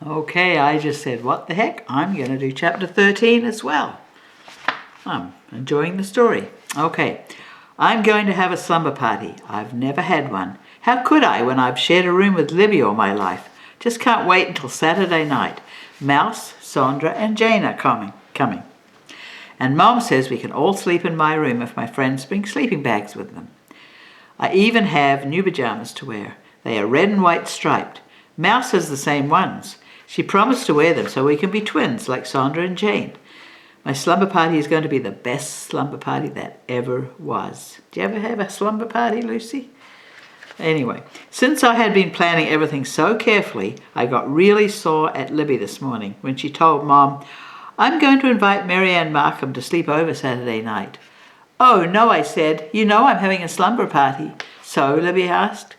Okay, I just said, what the heck? I'm going to do chapter 13 as well. I'm enjoying the story. Okay, I'm going to have a slumber party. I've never had one. How could I when I've shared a room with Libby all my life? Just can't wait until Saturday night. Mouse, Sandra and Jane are coming. And Mom says we can all sleep in my room if my friends bring sleeping bags with them. I even have new pajamas to wear. They are red and white striped. Mouse has the same ones. She promised to wear them so we can be twins like Sandra and Jane. My slumber party is going to be the best slumber party that ever was. Do you ever have a slumber party, Lucy? Anyway, since I had been planning everything so carefully, I got really sore at Libby this morning when she told Mom, I'm going to invite Marianne Markham to sleep over Saturday night. Oh, no, I said. You know I'm having a slumber party. So, Libby asked,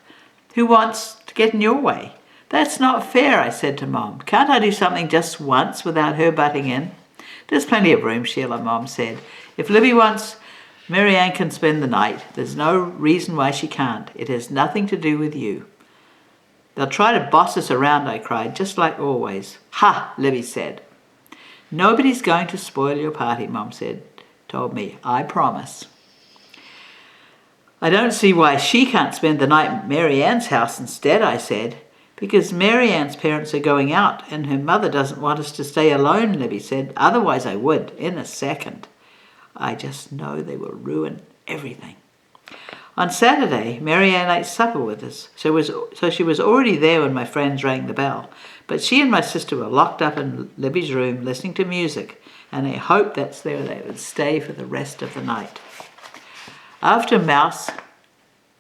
who wants to get in your way? That's not fair, I said to Mom. Can't I do something just once without her butting in? There's plenty of room, Sheila, Mom said. If Libby wants, Marianne can spend the night. There's no reason why she can't. It has nothing to do with you. They'll try to boss us around, I cried, just like always. Ha, Libby said. Nobody's going to spoil your party, Mom told me. I promise. I don't see why she can't spend the night at Marianne's house instead, I said. Because Marianne's parents are going out and her mother doesn't want us to stay alone, Libby said. Otherwise I would, in a second. I just know they will ruin everything. On Saturday, Marianne ate supper with us, so she was already there when my friends rang the bell. But she and my sister were locked up in Libby's room listening to music, and I hoped that's where they would stay for the rest of the night. After Mouse,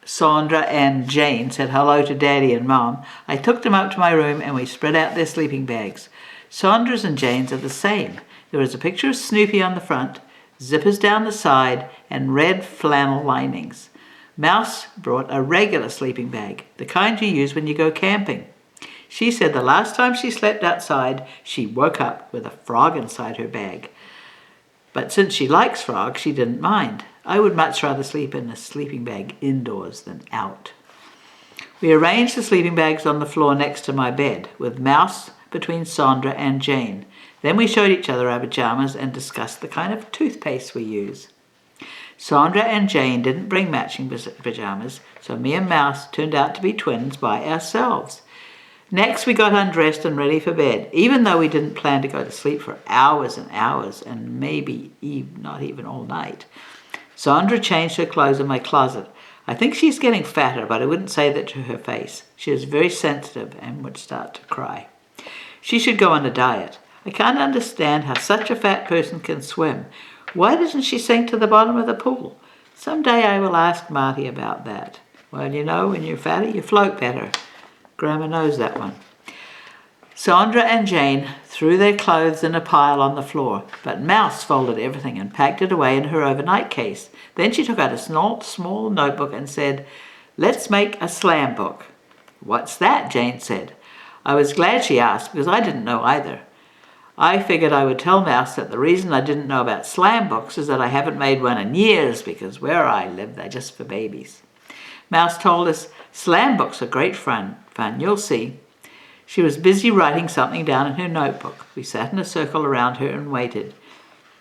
Sandra and Jane said hello to Daddy and Mom, I took them up to my room and we spread out their sleeping bags. Sandra's and Jane's are the same. There is a picture of Snoopy on the front, zippers down the side, and red flannel linings. Mouse brought a regular sleeping bag, the kind you use when you go camping. She said the last time she slept outside, she woke up with a frog inside her bag. But since she likes frogs, she didn't mind. I would much rather sleep in a sleeping bag indoors than out. We arranged the sleeping bags on the floor next to my bed, with Mouse between Sandra and Jane. Then we showed each other our pajamas and discussed the kind of toothpaste we use. Sandra and Jane didn't bring matching pajamas, so me and Mouse turned out to be twins by ourselves. Next, we got undressed and ready for bed, even though we didn't plan to go to sleep for hours and hours, and maybe not even all night. Sandra changed her clothes in my closet. I think she's getting fatter, but I wouldn't say that to her face. She is very sensitive and would start to cry. She should go on a diet. I can't understand how such a fat person can swim. Why doesn't she sink to the bottom of the pool? Someday I will ask Marty about that. Well, you know, when you're fatter, you float better. Grandma knows that one. Sandra and Jane threw their clothes in a pile on the floor, but Mouse folded everything and packed it away in her overnight case. Then she took out a small notebook and said, let's make a slam book. What's that? Jane said. I was glad she asked because I didn't know either. I figured I would tell Mouse that the reason I didn't know about slam books is that I haven't made one in years because where I live, they're just for babies. Mouse told us, slam books are great fun, you'll see. She was busy writing something down in her notebook. We sat in a circle around her and waited.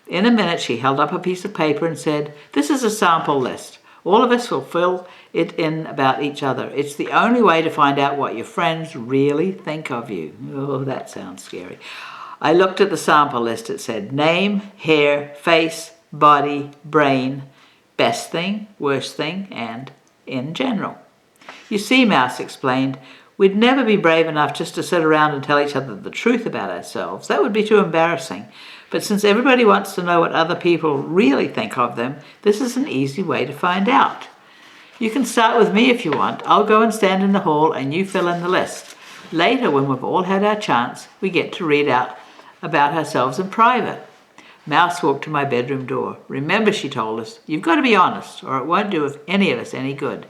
In a minute, she held up a piece of paper and said, this is a sample list. All of us will fill it in about each other. It's the only way to find out what your friends really think of you. Oh, that sounds scary. I looked at the sample list. It said name, hair, face, body, brain, best thing, worst thing, and in general. You see, Mouse explained, we'd never be brave enough just to sit around and tell each other the truth about ourselves. That would be too embarrassing. But since everybody wants to know what other people really think of them, this is an easy way to find out. You can start with me if you want. I'll go and stand in the hall and you fill in the list. Later, when we've all had our chance, we get to read out about ourselves in private. Mouse walked to my bedroom door. Remember, she told us, you've got to be honest or it won't do any of us any good.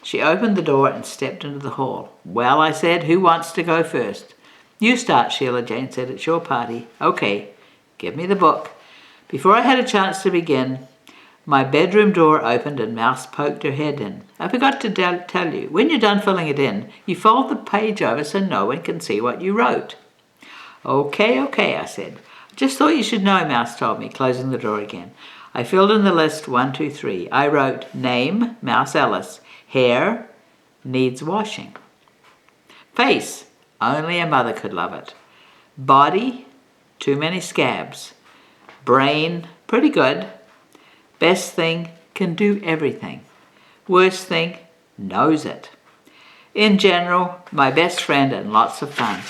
She opened the door and stepped into the hall. Well, I said, who wants to go first? You start, Sheila, Jane said. It's your party. Okay, give me the book. Before I had a chance to begin, my bedroom door opened and Mouse poked her head in. I forgot to tell you, when you're done filling it in, you fold the page over so no one can see what you wrote. Okay, I said. Just thought you should know, Mouse told me, closing the door again. I filled in the list 1, 2, 3. I wrote name, Mouse Alice. Hair, needs washing. Face, only a mother could love it. Body, too many scabs. Brain, pretty good. Best thing, can do everything. Worst thing, knows it. In general, my best friend and lots of fun.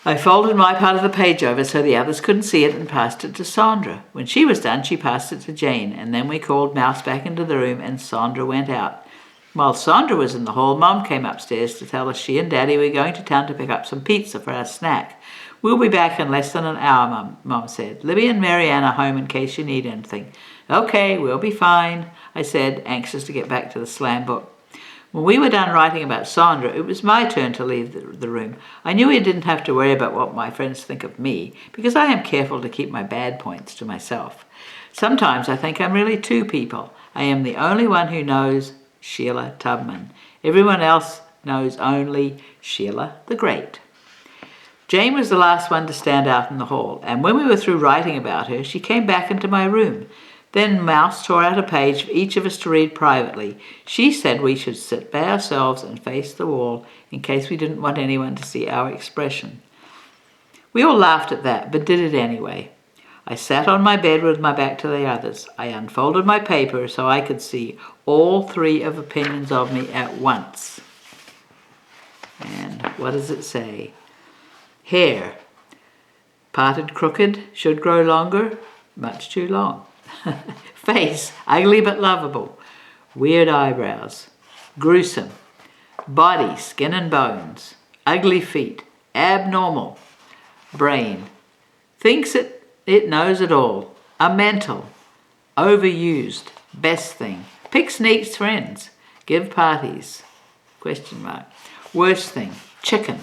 I folded my part of the page over so the others couldn't see it and passed it to Sandra. When she was done, she passed it to Jane, and then we called Mouse back into the room and Sandra went out. While Sandra was in the hall, Mum came upstairs to tell us she and Daddy were going to town to pick up some pizza for our snack. We'll be back in less than an hour, Mum said. Libby and Marianne are home in case you need anything. Okay, we'll be fine, I said, anxious to get back to the slam book. When we were done writing about Sandra, it was my turn to leave the room. I knew I didn't have to worry about what my friends think of me, because I am careful to keep my bad points to myself. Sometimes I think I'm really two people. I am the only one who knows Sheila Tubman. Everyone else knows only Sheila the Great. Jane was the last one to stand out in the hall, and when we were through writing about her, she came back into my room. Then Mouse tore out a page for each of us to read privately. She said we should sit by ourselves and face the wall in case we didn't want anyone to see our expression. We all laughed at that, but did it anyway. I sat on my bed with my back to the others. I unfolded my paper so I could see all 3 of opinions of me at once. And what does it say? Hair. Parted crooked, should grow longer, much too long. Face, ugly but lovable. Weird eyebrows. Gruesome. Body, skin and bones. Ugly feet. Abnormal. Brain. Thinks it knows it all. A mental. Overused. Best thing. Pick sneaks friends. Give parties. Question mark. Worst thing. Chicken.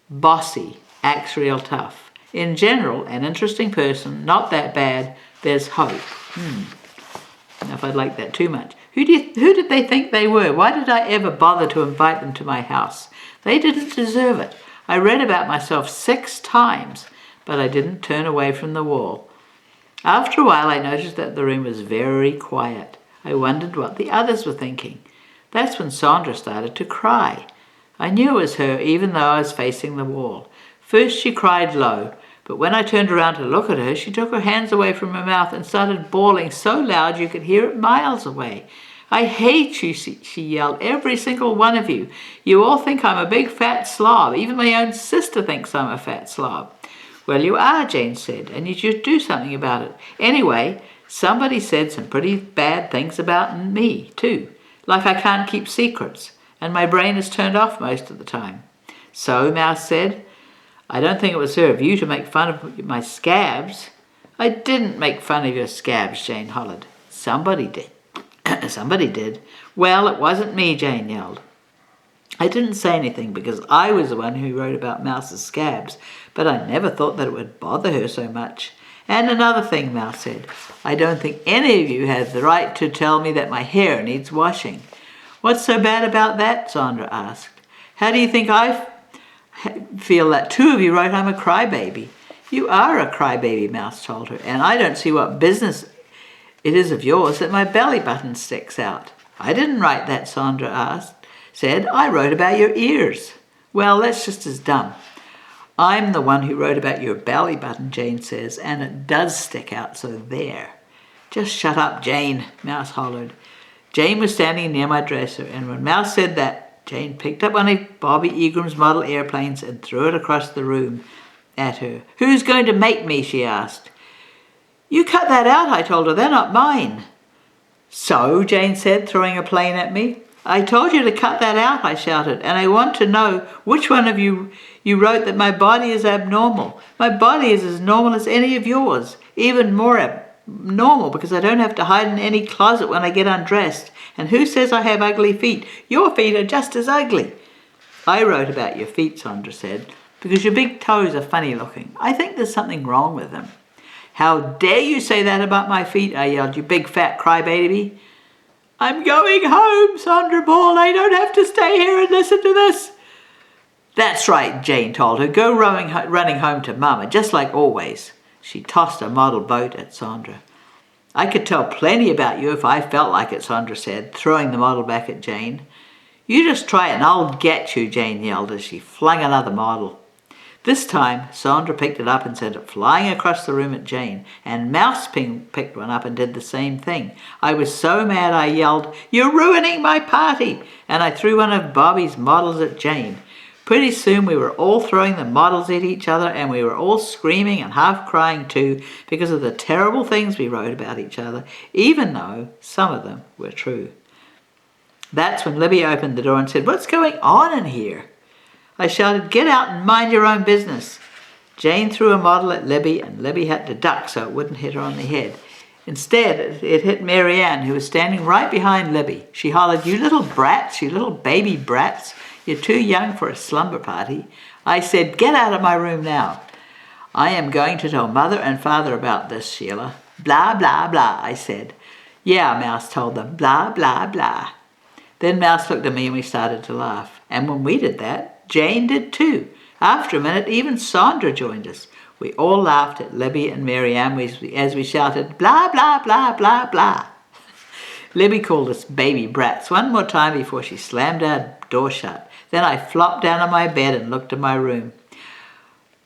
Bossy. Acts real tough. In general, an interesting person. Not that bad. There's hope. Now if I'd like that too much. Who did they think they were? Why did I ever bother to invite them to my house? They didn't deserve it. I read about myself 6 times, but I didn't turn away from the wall. After a while, I noticed that the room was very quiet. I wondered what the others were thinking. That's when Sandra started to cry. I knew it was her, even though I was facing the wall. First she cried low, but when I turned around to look at her, she took her hands away from her mouth and started bawling so loud you could hear it miles away. I hate you, she yelled, every single one of you. You all think I'm a big fat slob. Even my own sister thinks I'm a fat slob. Well, you are, Jane said, and you should do something about it. Anyway, somebody said some pretty bad things about me, too. Like I can't keep secrets, and my brain is turned off most of the time. So, Mouse said, I don't think it would serve you to make fun of my scabs. I didn't make fun of your scabs, Jane hollered. Somebody did. Somebody did. Well, it wasn't me, Jane yelled. I didn't say anything because I was the one who wrote about Mouse's scabs, but I never thought that it would bother her so much. And another thing, Mouse said, I don't think any of you have the right to tell me that my hair needs washing. What's so bad about that? Sandra asked. How do you think I feel that 2 of you wrote I'm a crybaby? You are a crybaby, Mouse told her, and I don't see what business it is of yours that my belly button sticks out. I didn't write that, Sandra said. I wrote about your ears. Well, that's just as dumb. I'm the one who wrote about your belly button, Jane says, and it does stick out, so there. Just shut up, Jane, Mouse hollered. Jane was standing near my dresser, and when Mouse said that, Jane picked up one of Bobby Egram's model airplanes and threw it across the room at her. Who's going to make me? She asked. You cut that out, I told her. They're not mine. So, Jane said, throwing a plane at me. I told you to cut that out, I shouted, and I want to know which one of you wrote that my body is abnormal. My body is as normal as any of yours, even more abnormal because I don't have to hide in any closet when I get undressed. And who says I have ugly feet? Your feet are just as ugly. I wrote about your feet, Sandra said, because your big toes are funny looking. I think there's something wrong with them. How dare you say that about my feet? I yelled, you big fat crybaby. I'm going home, Sandra bawled. I don't have to stay here and listen to this. That's right, Jane told her. Go running home to Mama, just like always. She tossed a model boat at Sandra. I could tell plenty about you if I felt like it, Sandra said, throwing the model back at Jane. You just try it and I'll get you, Jane yelled as she flung another model. This time, Sandra picked it up and sent it flying across the room at Jane, and Mouse picked one up and did the same thing. I was so mad I yelled, "You're ruining my party!" and I threw one of Bobby's models at Jane. Pretty soon we were all throwing the models at each other, and we were all screaming and half crying too because of the terrible things we wrote about each other, even though some of them were true. That's when Libby opened the door and said, "What's going on in here?" I shouted, "Get out and mind your own business." Jane threw a model at Libby, and Libby had to duck so it wouldn't hit her on the head. Instead, it hit Mary Ann, who was standing right behind Libby. She hollered, "You little brats, you little baby brats. You're too young for a slumber party." I said, "Get out of my room now." "I am going to tell Mother and Father about this, Sheila." "Blah, blah, blah," I said. "Yeah," Mouse told them, "blah, blah, blah." Then Mouse looked at me and we started to laugh. And when we did that, Jane did too. After a minute, even Sandra joined us. We all laughed at Libby and Mary Ann as we shouted, "Blah, blah, blah, blah, blah." Libby called us baby brats one more time before she slammed our door shut. Then I flopped down on my bed and looked at my room.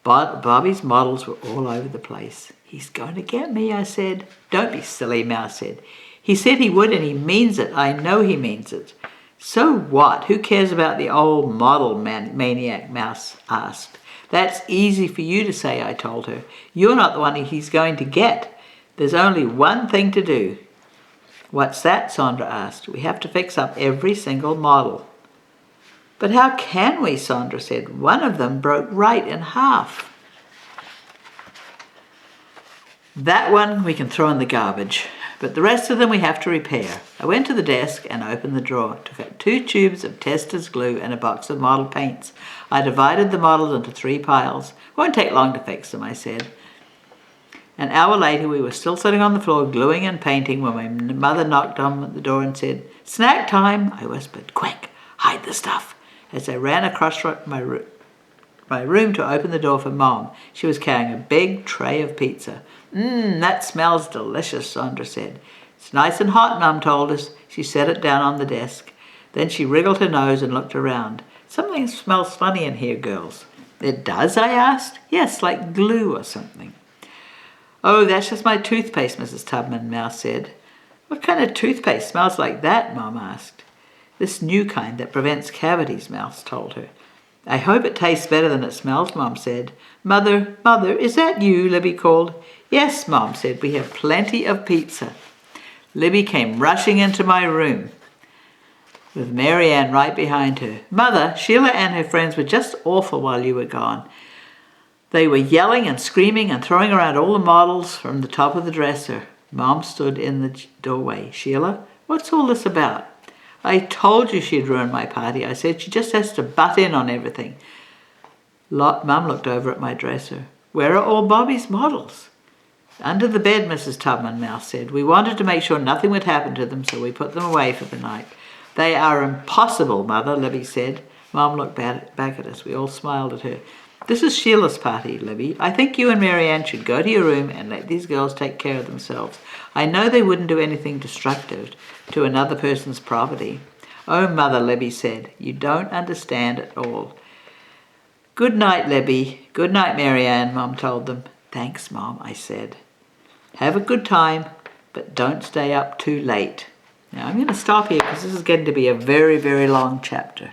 Bobby's models were all over the place. "He's going to get me," I said. "Don't be silly," Mouse said. "He said he would and he means it. I know he means it." "So what? Who cares about the old model maniac?" Mouse asked. "That's easy for you to say," I told her. "You're not the one he's going to get. There's only one thing to do." "What's that?" Sandra asked. "We have to fix up every single model." "But how can we?" Sandra said. "One of them broke right in half." "That one we can throw in the garbage, but the rest of them we have to repair." I went to the desk and opened the drawer, took out 2 tubes of Testor's glue and a box of model paints. I divided the models into 3 piles. "Won't take long to fix them," I said. An hour later we were still sitting on the floor gluing and painting when my mother knocked on the door and said, "Snack time," I whispered. "Quick, hide the stuff." As I ran across my room to open the door for Mom, she was carrying a big tray of pizza. That smells delicious," Sandra said. "It's nice and hot," Mum told us. She set it down on the desk. Then she wriggled her nose and looked around. "Something smells funny in here, girls." "It does?" I asked. "Yes, like glue or something." "Oh, that's just my toothpaste," Mrs. Tubman, Mouse said. "What kind of toothpaste smells like that?" Mom asked. "This new kind that prevents cavities," Mouse told her. "I hope it tastes better than it smells," Mom said. Mother, is that you?" Libby called. "Yes," Mom said. "We have plenty of pizza." Libby came rushing into my room with Mary Ann right behind her. "Mother, Sheila and her friends were just awful while you were gone. They were yelling and screaming and throwing around all the models from the top of the dresser." Mom stood in the doorway. "Sheila, what's all this about?" "I told you she'd ruin my party," I said. "She just has to butt in on everything." Mum looked over at my dresser. "Where are all Bobby's models?" "Under the bed," Mrs. Tubman, Mouse said. "We wanted to make sure nothing would happen to them, so we put them away for the night." "They are impossible, Mother," Libby said. Mum looked back at us. We all smiled at her. "This is Sheila's party, Libby. I think you and Mary Ann should go to your room and let these girls take care of themselves. I know they wouldn't do anything destructive to another person's property." "Oh, Mother," Libby said. "You don't understand at all." "Good night, Libby. Good night, Mary Ann," Mum told them. "Thanks, Mom," I said. "Have a good time, but don't stay up too late." Now I'm going to stop here because this is getting to be a very, very long chapter.